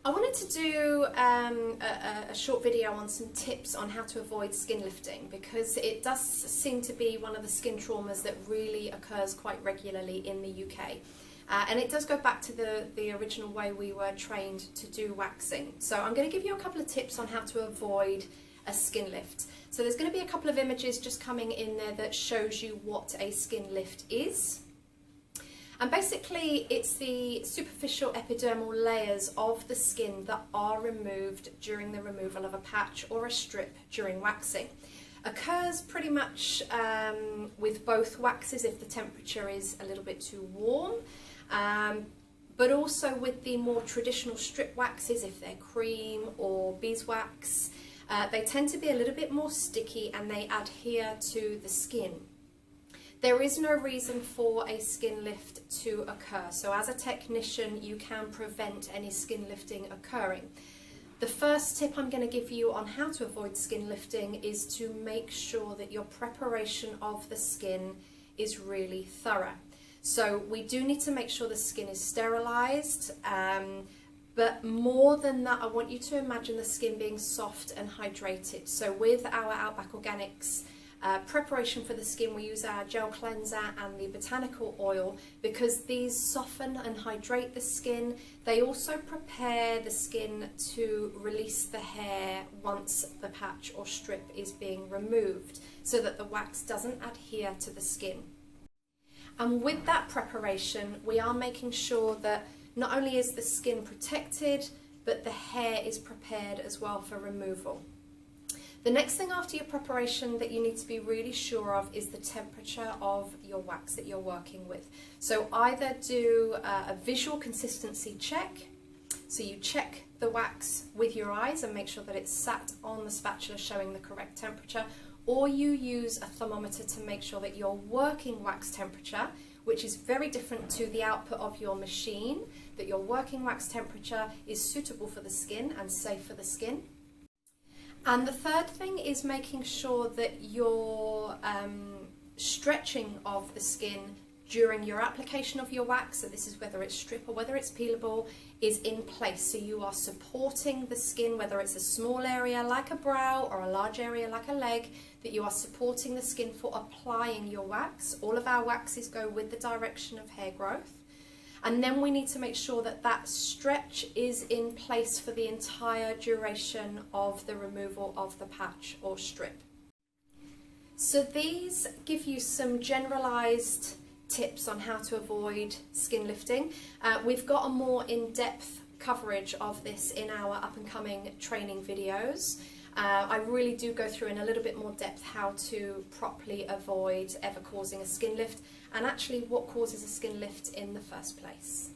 I wanted to do a short video on some tips on how to avoid skin lifting, because it does seem to be one of the skin traumas that really occurs quite regularly in the UK. And it does go back to the original way we were trained to do waxing. So I'm going to give you a couple of tips on how to avoid a skin lift. So there's going to be a couple of images just coming in there that shows you what a skin lift is. And basically it's the superficial epidermal layers of the skin that are removed during the removal of a patch or a strip during waxing. Occurs pretty much with both waxes if the temperature is a little bit too warm, but also with the more traditional strip waxes, if they're cream or beeswax, they tend to be a little bit more sticky and they adhere to the skin. There is no reason for a skin lift to occur, so as a technician you can prevent any skin lifting occurring. The first tip I'm going to give you on how to avoid skin lifting is to make sure that your preparation of the skin is really thorough. So we do need to make sure the skin is sterilised, but more than that I want you to imagine the skin being soft and hydrated. So with our Outback Organics preparation for the skin, we use our gel cleanser and the botanical oil because these soften and hydrate the skin. They also prepare the skin to release the hair once the patch or strip is being removed, so that the wax doesn't adhere to the skin. And with that preparation we are making sure that not only is the skin protected, but the hair is prepared as well for removal. The next thing after your preparation that you need to be really sure of is the temperature of your wax that you're working with. So either do a visual consistency check, so you check the wax with your eyes and make sure that it's sat on the spatula showing the correct temperature, or you use a thermometer to make sure that your working wax temperature, which is very different to the output of your machine, that your working wax temperature is suitable for the skin and safe for the skin. And the third thing is making sure that your stretching of the skin during your application of your wax, so this is whether it's strip or whether it's peelable, is in place. So you are supporting the skin, whether it's a small area like a brow or a large area like a leg, that you are supporting the skin for applying your wax. All of our waxes go with the direction of hair growth. And then we need to make sure that that stretch is in place for the entire duration of the removal of the patch or strip. So these give you some generalised tips on how to avoid skin lifting. We've got a more in-depth coverage of this in our up-and-coming training videos. I really do go through in a little bit more depth how to properly avoid ever causing a skin lift, and actually what causes a skin lift in the first place.